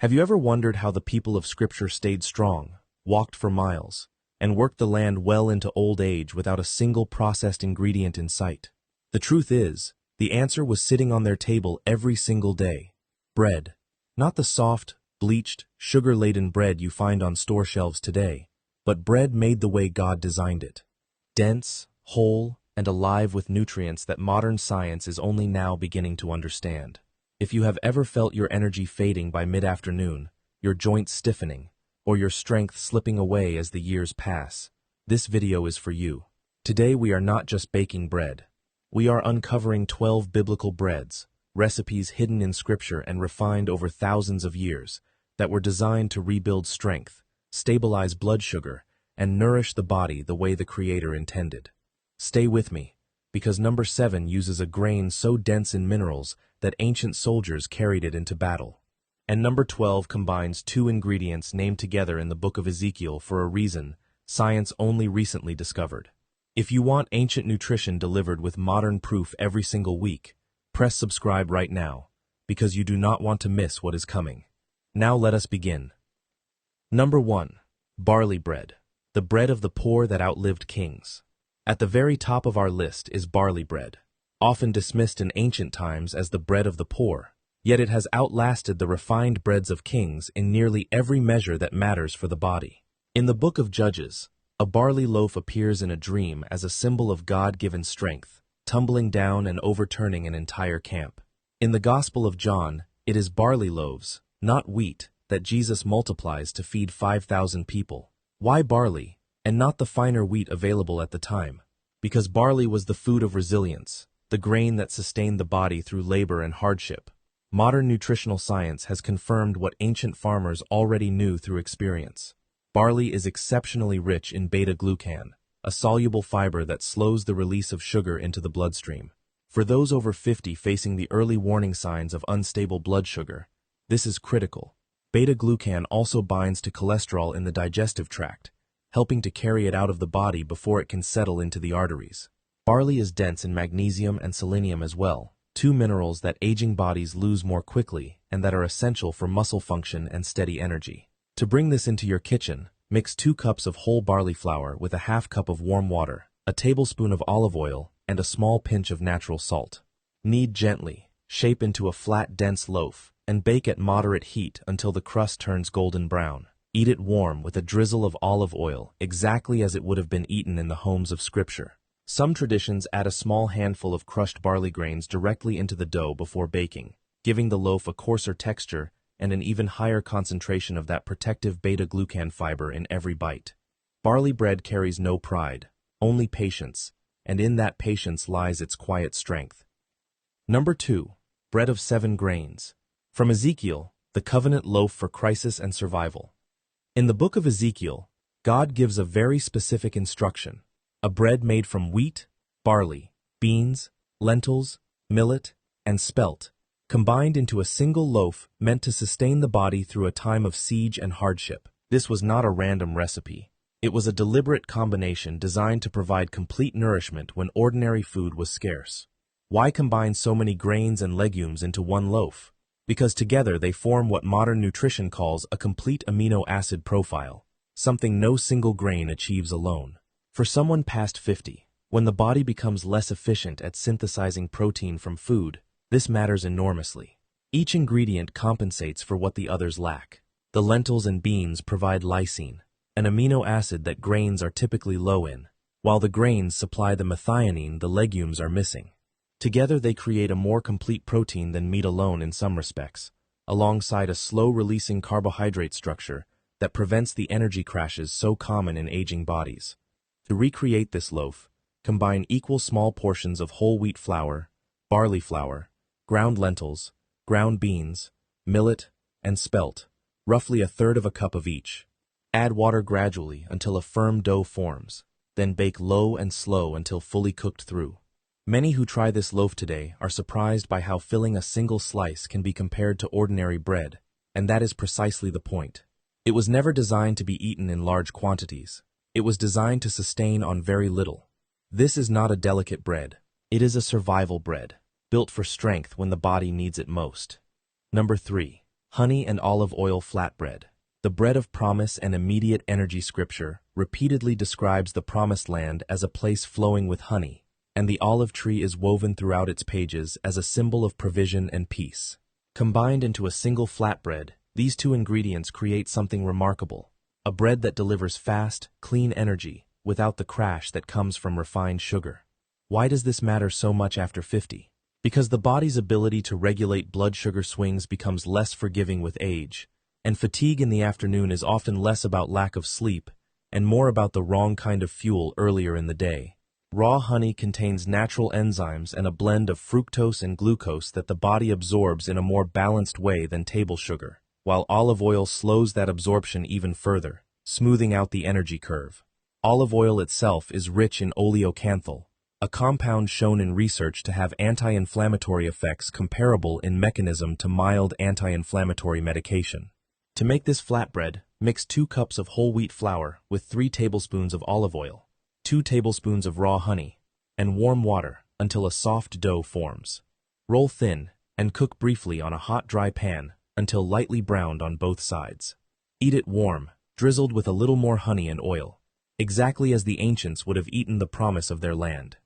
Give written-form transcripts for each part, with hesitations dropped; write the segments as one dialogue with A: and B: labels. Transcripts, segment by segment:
A: Have you ever wondered how the people of Scripture stayed strong, walked for miles, and worked the land well into old age without a single processed ingredient in sight? The truth is, the answer was sitting on their table every single day. Bread. Not the soft, bleached, sugar-laden bread you find on store shelves today, but bread made the way God designed it. Dense, whole, and alive with nutrients that modern science is only now beginning to understand. If you have ever felt your energy fading by mid-afternoon, your joints stiffening, or your strength slipping away as the years pass, this video is for you. Today we are not just baking bread. We are uncovering 12 biblical breads, recipes hidden in Scripture and refined over thousands of years, that were designed to rebuild strength, stabilize blood sugar, and nourish the body the way the Creator intended. Stay with me, because number 7 uses a grain so dense in minerals that ancient soldiers carried it into battle. And number 12 combines 2 ingredients named together in the book of Ezekiel for a reason science only recently discovered. If you want ancient nutrition delivered with modern proof every single week, press subscribe right now, because you do not want to miss what is coming. Now let us begin. Number 1. Barley bread, the bread of the poor that outlived kings. At the very top of our list is barley bread, often dismissed in ancient times as the bread of the poor, yet it has outlasted the refined breads of kings in nearly every measure that matters for the body. In the book of Judges, a barley loaf appears in a dream as a symbol of God-given strength, tumbling down and overturning an entire camp. In the Gospel of John, it is barley loaves, not wheat, that Jesus multiplies to feed 5,000 people. Why barley, and not the finer wheat available at the time? Because barley was the food of resilience, the grain that sustained the body through labor and hardship. Modern nutritional science has confirmed what ancient farmers already knew through experience. Barley is exceptionally rich in beta-glucan, a soluble fiber that slows the release of sugar into the bloodstream. For those over 50 facing the early warning signs of unstable blood sugar, this is critical. Beta-glucan also binds to cholesterol in the digestive tract, helping to carry it out of the body before it can settle into the arteries. Barley is dense in magnesium and selenium as well, 2 minerals that aging bodies lose more quickly and that are essential for muscle function and steady energy. To bring this into your kitchen, mix 2 cups of whole barley flour with a half cup of warm water, a tablespoon of olive oil, and a small pinch of natural salt. Knead gently, shape into a flat, dense loaf, and bake at moderate heat until the crust turns golden brown. Eat it warm with a drizzle of olive oil, exactly as it would have been eaten in the homes of Scripture. Some traditions add a small handful of crushed barley grains directly into the dough before baking, giving the loaf a coarser texture and an even higher concentration of that protective beta-glucan fiber in every bite. Barley bread carries no pride, only patience, and in that patience lies its quiet strength. Number 2. Bread of 7 grains. From Ezekiel, the covenant loaf for crisis and survival. In the book of Ezekiel, God gives a very specific instruction: a bread made from wheat, barley, beans, lentils, millet, and spelt, combined into a single loaf meant to sustain the body through a time of siege and hardship. This was not a random recipe. It was a deliberate combination designed to provide complete nourishment when ordinary food was scarce. Why combine so many grains and legumes into one loaf? Because together they form what modern nutrition calls a complete amino acid profile, something no single grain achieves alone. For someone past 50, when the body becomes less efficient at synthesizing protein from food, this matters enormously. Each ingredient compensates for what the others lack. The lentils and beans provide lysine, an amino acid that grains are typically low in, while the grains supply the methionine the legumes are missing. Together they create a more complete protein than meat alone in some respects, alongside a slow-releasing carbohydrate structure that prevents the energy crashes so common in aging bodies. To recreate this loaf, combine equal small portions of whole wheat flour, barley flour, ground lentils, ground beans, millet, and spelt, roughly 1/3 of a cup of each. Add water gradually until a firm dough forms, then bake low and slow until fully cooked through. Many who try this loaf today are surprised by how filling a single slice can be compared to ordinary bread, and that is precisely the point. It was never designed to be eaten in large quantities. It was designed to sustain on very little. This is not a delicate bread. It is a survival bread, built for strength when the body needs it most. Number 3. Honey and olive oil flatbread. The bread of promise and immediate energy. Scripture repeatedly describes the promised land as a place flowing with honey, and the olive tree is woven throughout its pages as a symbol of provision and peace. Combined into a single flatbread, these two ingredients create something remarkable, a bread that delivers fast, clean energy without the crash that comes from refined sugar. Why does this matter so much after 50? Because the body's ability to regulate blood sugar swings becomes less forgiving with age, and fatigue in the afternoon is often less about lack of sleep and more about the wrong kind of fuel earlier in the day. Raw honey contains natural enzymes and a blend of fructose and glucose that the body absorbs in a more balanced way than table sugar, while olive oil slows that absorption even further, smoothing out the energy curve. Olive oil itself is rich in oleocanthal, a compound shown in research to have anti-inflammatory effects comparable in mechanism to mild anti-inflammatory medication. To make this flatbread, mix 2 cups of whole wheat flour with 3 tablespoons of olive oil, 2 tablespoons of raw honey, and warm water until a soft dough forms. Roll thin and cook briefly on a hot, dry pan until lightly browned on both sides. Eat it warm, drizzled with a little more honey and oil, exactly as the ancients would have eaten the promise of their land.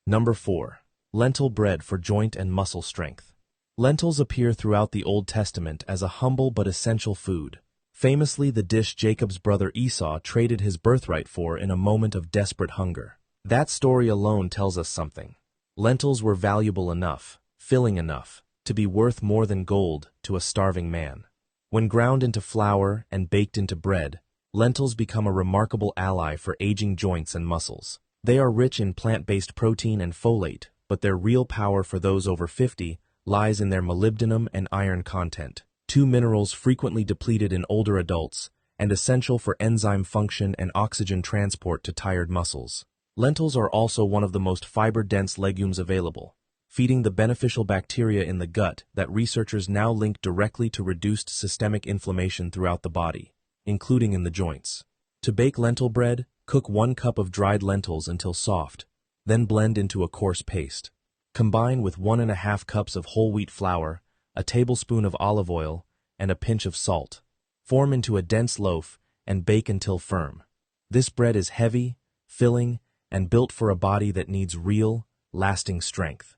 A: Number 4. Lentil bread for joint and muscle strength. Lentils appear throughout the Old Testament as a humble but essential food. Famously, the dish Jacob's brother Esau traded his birthright for in a moment of desperate hunger. That story alone tells us something. Lentils were valuable enough, filling enough, to be worth more than gold to a starving man. When ground into flour and baked into bread, lentils become a remarkable ally for aging joints and muscles. They are rich in plant-based protein and folate, but their real power for those over 50 lies in their molybdenum and iron content, 2 minerals frequently depleted in older adults and essential for enzyme function and oxygen transport to tired muscles. Lentils are also one of the most fiber-dense legumes available, feeding the beneficial bacteria in the gut that researchers now link directly to reduced systemic inflammation throughout the body, including in the joints. To bake lentil bread, cook 1 cup of dried lentils until soft, then blend into a coarse paste. Combine with 1½ cups of whole wheat flour, a tablespoon of olive oil, and a pinch of salt. Form into a dense loaf and bake until firm. This bread is heavy, filling, and built for a body that needs real, lasting strength.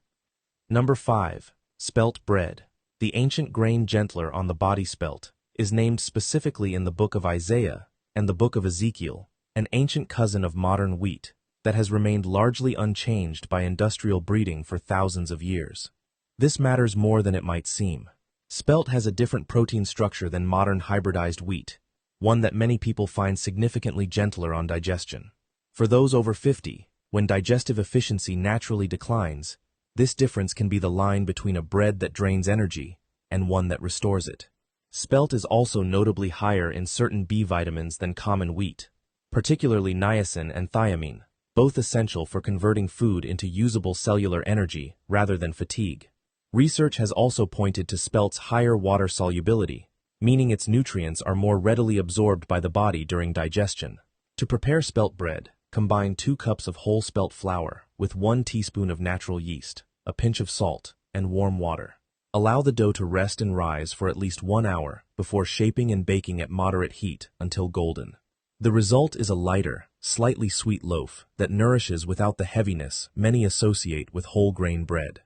A: Number 5. Spelt bread. The ancient grain gentler on the body spelt is named specifically in the book of Isaiah and the book of Ezekiel, an ancient cousin of modern wheat that has remained largely unchanged by industrial breeding for thousands of years. This matters more than it might seem. Spelt has a different protein structure than modern hybridized wheat, one that many people find significantly gentler on digestion. For those over 50, when digestive efficiency naturally declines, this difference can be the line between a bread that drains energy and one that restores it. Spelt is also notably higher in certain B vitamins than common wheat, particularly niacin and thiamine, both essential for converting food into usable cellular energy rather than fatigue. Research has also pointed to spelt's higher water solubility, meaning its nutrients are more readily absorbed by the body during digestion. To prepare spelt bread, combine 2 cups of whole spelt flour with 1 teaspoon of natural yeast, a pinch of salt, and warm water. Allow the dough to rest and rise for at least 1 hour before shaping and baking at moderate heat until golden. The result is a lighter, slightly sweet loaf that nourishes without the heaviness many associate with whole grain bread.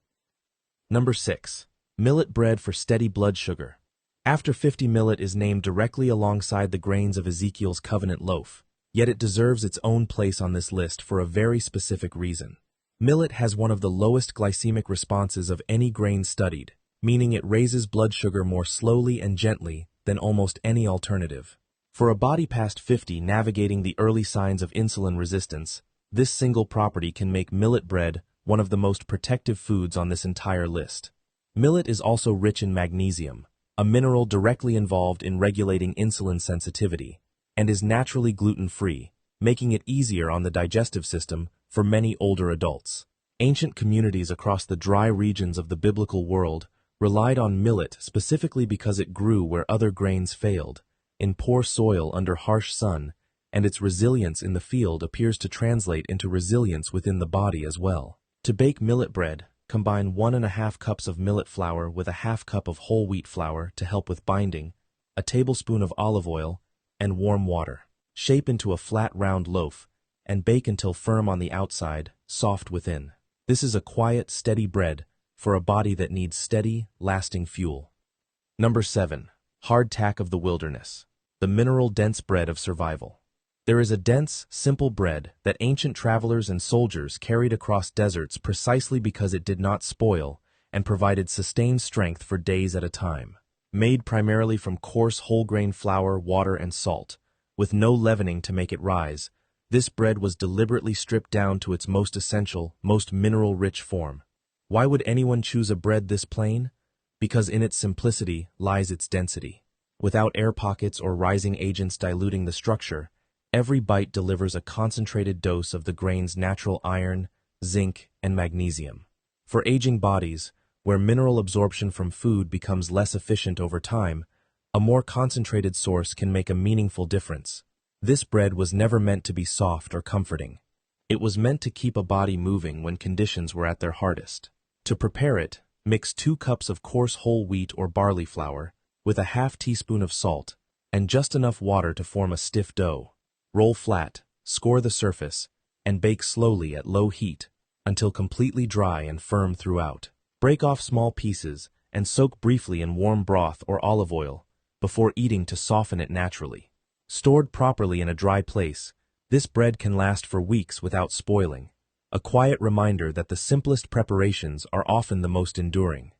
A: Number 6. Millet bread for steady blood sugar. After 50, millet is named directly alongside the grains of Ezekiel's covenant loaf, yet it deserves its own place on this list for a very specific reason. Millet has one of the lowest glycemic responses of any grain studied, meaning it raises blood sugar more slowly and gently than almost any alternative. For a body past 50 navigating the early signs of insulin resistance, this single property can make millet bread one of the most protective foods on this entire list. Millet is also rich in magnesium, a mineral directly involved in regulating insulin sensitivity, and is naturally gluten-free, making it easier on the digestive system for many older adults. Ancient communities across the dry regions of the biblical world relied on millet specifically because it grew where other grains failed, in poor soil under harsh sun, and its resilience in the field appears to translate into resilience within the body as well. To bake millet bread, combine 1½ cups of millet flour with a ½ cup of whole wheat flour to help with binding, a tablespoon of olive oil, and warm water. Shape into a flat round loaf and bake until firm on the outside, soft within. This is a quiet, steady bread for a body that needs steady, lasting fuel. Number 7. Hardtack of the wilderness. The mineral-dense bread of survival. There is a dense, simple bread that ancient travelers and soldiers carried across deserts precisely because it did not spoil and provided sustained strength for days at a time. Made primarily from coarse whole-grain flour, water, and salt, with no leavening to make it rise, this bread was deliberately stripped down to its most essential, most mineral-rich form. Why would anyone choose a bread this plain? Because in its simplicity lies its density. Without air pockets or rising agents diluting the structure, every bite delivers a concentrated dose of the grain's natural iron, zinc, and magnesium. For aging bodies, where mineral absorption from food becomes less efficient over time, a more concentrated source can make a meaningful difference. This bread was never meant to be soft or comforting. It was meant to keep a body moving when conditions were at their hardest. To prepare it, mix 2 cups of coarse whole wheat or barley flour with a ½ teaspoon of salt and just enough water to form a stiff dough. Roll flat, score the surface, and bake slowly at low heat until completely dry and firm throughout. Break off small pieces and soak briefly in warm broth or olive oil before eating to soften it naturally. Stored properly in a dry place, this bread can last for weeks without spoiling, a quiet reminder that the simplest preparations are often the most enduring.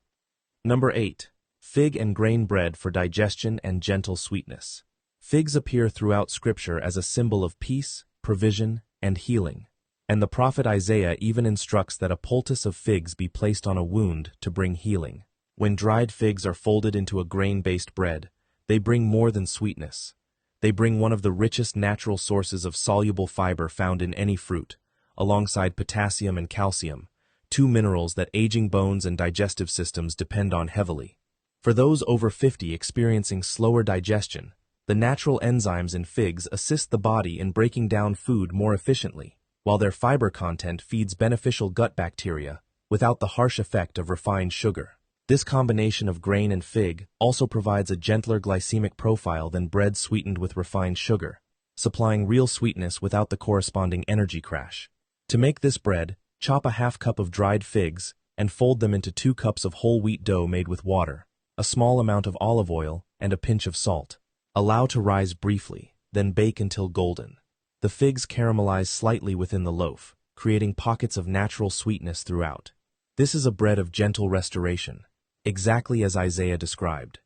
A: Number 8. Fig and grain bread for digestion and gentle sweetness. Figs appear throughout Scripture as a symbol of peace, provision, and healing, and the prophet Isaiah even instructs that a poultice of figs be placed on a wound to bring healing. When dried figs are folded into a grain-based bread, they bring more than sweetness. They bring one of the richest natural sources of soluble fiber found in any fruit, alongside potassium and calcium, 2 minerals that aging bones and digestive systems depend on heavily. For those over 50 experiencing slower digestion, the natural enzymes in figs assist the body in breaking down food more efficiently, while their fiber content feeds beneficial gut bacteria without the harsh effect of refined sugar. This combination of grain and fig also provides a gentler glycemic profile than bread sweetened with refined sugar, supplying real sweetness without the corresponding energy crash. To make this bread, chop a ½ cup of dried figs and fold them into 2 cups of whole wheat dough made with water, a small amount of olive oil, and a pinch of salt. Allow to rise briefly, then bake until golden. The figs caramelize slightly within the loaf, creating pockets of natural sweetness throughout. This is a bread of gentle restoration, exactly as Isaiah described.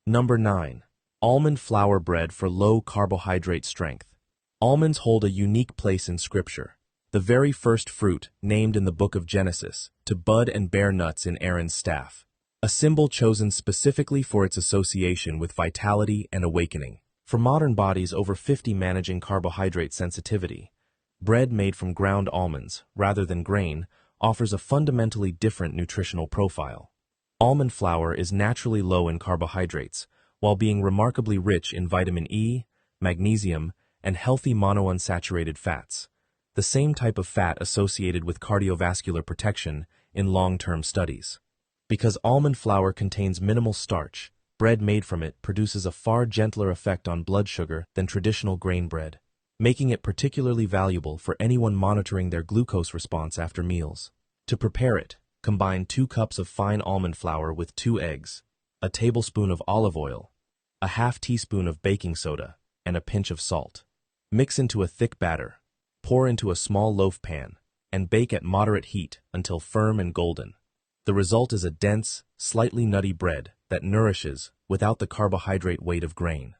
A: Number 9. Almond flour bread for low carbohydrate strength. Almonds hold a unique place in Scripture, the very first fruit named in the book of Genesis to bud and bear nuts in Aaron's staff, a symbol chosen specifically for its association with vitality and awakening. For modern bodies over 50 managing carbohydrate sensitivity, bread made from ground almonds, rather than grain, offers a fundamentally different nutritional profile. Almond flour is naturally low in carbohydrates, while being remarkably rich in vitamin E, magnesium, and healthy monounsaturated fats, the same type of fat associated with cardiovascular protection in long-term studies. Because almond flour contains minimal starch, bread made from it produces a far gentler effect on blood sugar than traditional grain bread, making it particularly valuable for anyone monitoring their glucose response after meals. To prepare it, combine 2 cups of fine almond flour with 2 eggs, a tablespoon of olive oil, a ½ teaspoon of baking soda, and a pinch of salt. Mix into a thick batter, pour into a small loaf pan, and bake at moderate heat until firm and golden. The result is a dense, slightly nutty bread that nourishes without the carbohydrate weight of grain.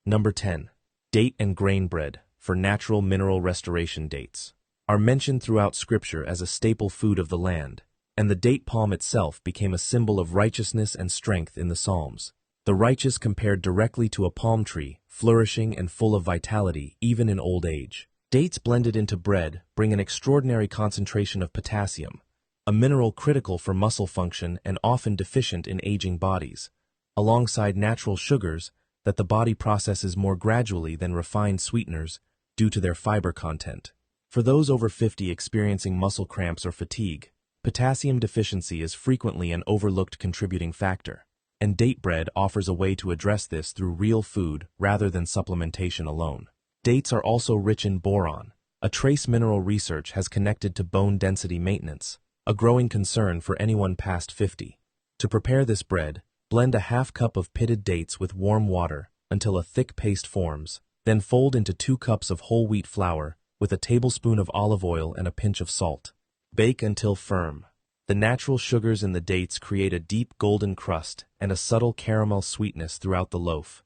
A: Number 10. Date and grain bread for natural mineral restoration. Dates are mentioned throughout Scripture as a staple food of the land, and the date palm itself became a symbol of righteousness and strength in the Psalms. The righteous compared directly to a palm tree, flourishing and full of vitality even in old age. Dates blended into bread bring an extraordinary concentration of potassium, a mineral critical for muscle function and often deficient in aging bodies, alongside natural sugars that the body processes more gradually than refined sweeteners due to their fiber content. For those over 50 experiencing muscle cramps or fatigue, Potassium deficiency is frequently an overlooked contributing factor, and date bread offers a way to address this through real food rather than supplementation alone. Dates are also rich in boron. A trace mineral research has connected to bone density maintenance, a growing concern for anyone past 50. To prepare this bread, blend a half cup of pitted dates with warm water until a thick paste forms, then fold into 2 cups of whole wheat flour with a tablespoon of olive oil and a pinch of salt. Bake until firm. The natural sugars in the dates create a deep golden crust and a subtle caramel sweetness throughout the loaf,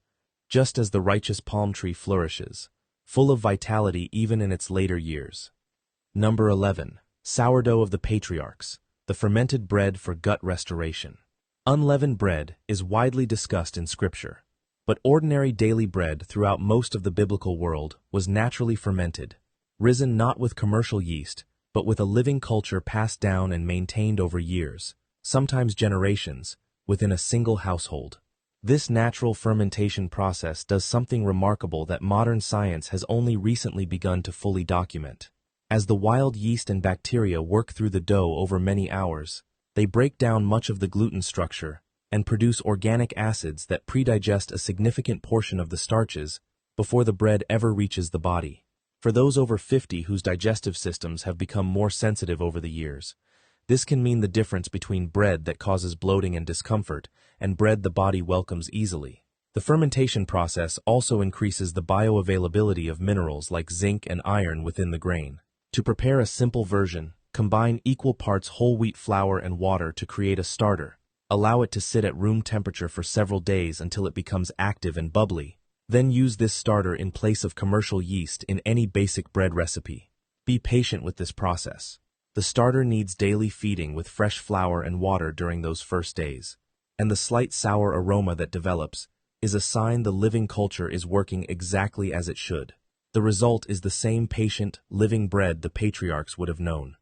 A: just as the righteous palm tree flourishes, full of vitality even in its later years. Number 11. Sourdough of the patriarchs, the fermented bread for gut restoration. Unleavened bread is widely discussed in Scripture, but ordinary daily bread throughout most of the biblical world was naturally fermented, risen not with commercial yeast, but with a living culture passed down and maintained over years, sometimes generations, within a single household. This natural fermentation process does something remarkable that modern science has only recently begun to fully document. As the wild yeast and bacteria work through the dough over many hours, they break down much of the gluten structure and produce organic acids that predigest a significant portion of the starches before the bread ever reaches the body. For those over 50 whose digestive systems have become more sensitive over the years, this can mean the difference between bread that causes bloating and discomfort and bread the body welcomes easily. The fermentation process also increases the bioavailability of minerals like zinc and iron within the grain. To prepare a simple version, combine equal parts whole wheat flour and water to create a starter. Allow it to sit at room temperature for several days until it becomes active and bubbly. Then use this starter in place of commercial yeast in any basic bread recipe. Be patient with this process. The starter needs daily feeding with fresh flour and water during those first days, and the slight sour aroma that develops is a sign the living culture is working exactly as it should. The result is the same patient, living bread the patriarchs would have known.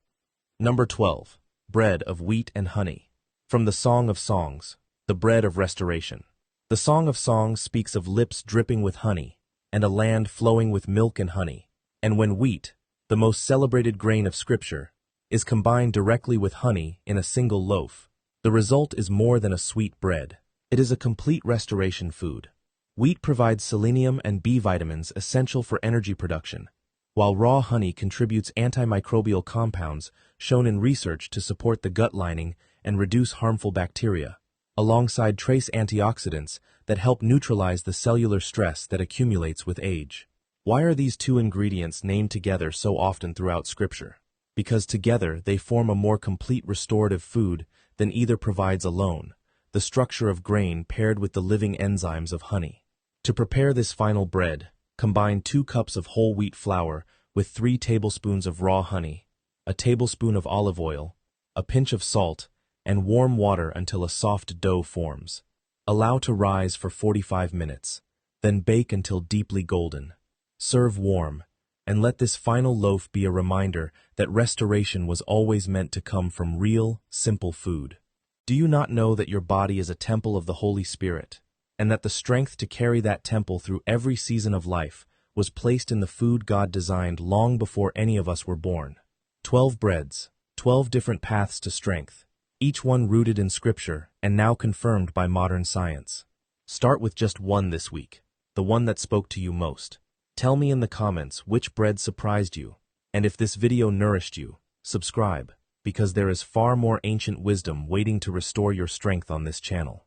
A: Number 12. Bread of wheat and honey. From the Song of Songs, the bread of restoration. The Song of Songs speaks of lips dripping with honey and a land flowing with milk and honey. And when wheat, the most celebrated grain of Scripture, is combined directly with honey in a single loaf, the result is more than a sweet bread. It is a complete restoration food. Wheat provides selenium and B vitamins essential for energy production, while raw honey contributes antimicrobial compounds shown in research to support the gut lining and reduce harmful bacteria, alongside trace antioxidants that help neutralize the cellular stress that accumulates with age. Why are these two ingredients named together so often throughout Scripture? Because together they form a more complete restorative food than either provides alone, the structure of grain paired with the living enzymes of honey. To prepare this final bread, combine 2 cups of whole wheat flour with 3 tablespoons of raw honey, a tablespoon of olive oil, a pinch of salt, and warm water until a soft dough forms. Allow to rise for 45 minutes, then bake until deeply golden. Serve warm, and let this final loaf be a reminder that restoration was always meant to come from real, simple food. Do you not know that your body is a temple of the Holy Spirit, and that the strength to carry that temple through every season of life was placed in the food God designed long before any of us were born? 12 breads, 12 different paths to strength, each one rooted in Scripture and now confirmed by modern science. Start with just one this week, the one that spoke to you most. Tell me in the comments which bread surprised you, and if this video nourished you, subscribe, because there is far more ancient wisdom waiting to restore your strength on this channel.